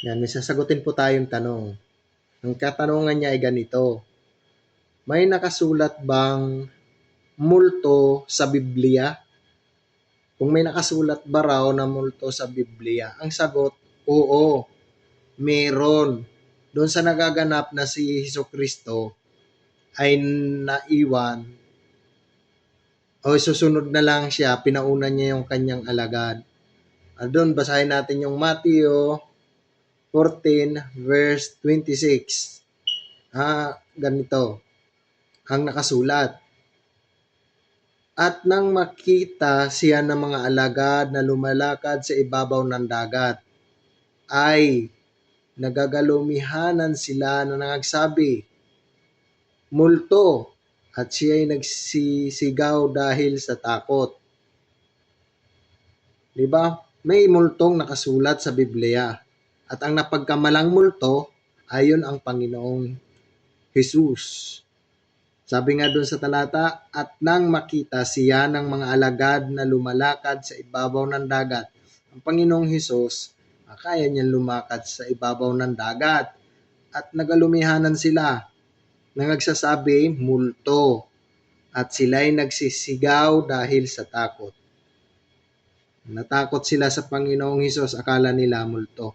Yan, may sasagutin po tayong tanong. Ang katanungan niya ay ganito. May nakasulat bang multo sa Biblia? Kung may nakasulat ba raw na multo sa Biblia? Ang sagot, oo, meron. Doon sa nagaganap na si Hesukristo ay naiwan o susunod na lang siya, pinauna niya yung kanyang alagad. Doon, basahin natin yung Matthew 14 verse 26. Ganito ang nakasulat. At nang makita siya ng mga alagad na lumalakad sa ibabaw ng dagat, ay nagagalumihanan sila na nagsabi, multo, at siya ay nagsisigaw dahil sa takot. Diba? May multong nakasulat sa Biblia. At ang napagkamalang multo, ayon ang Panginoong Jesus. Sabi nga doon sa talata, at nang makita siya ng mga alagad na lumalakad sa ibabaw ng dagat, ang Panginoong Hesus, kaya niyang lumakad sa ibabaw ng dagat. At nagalumihanan sila na nagsasabi, multo. At sila'y nagsisigaw dahil sa takot. Natakot sila sa Panginoong Hesus, akala nila multo.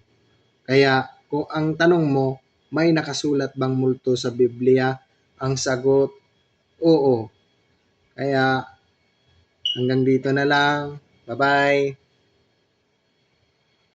Kaya kung ang tanong mo, may nakasulat bang multo sa Biblia? Ang sagot, oo. Kaya hanggang dito na lang. Bye-bye.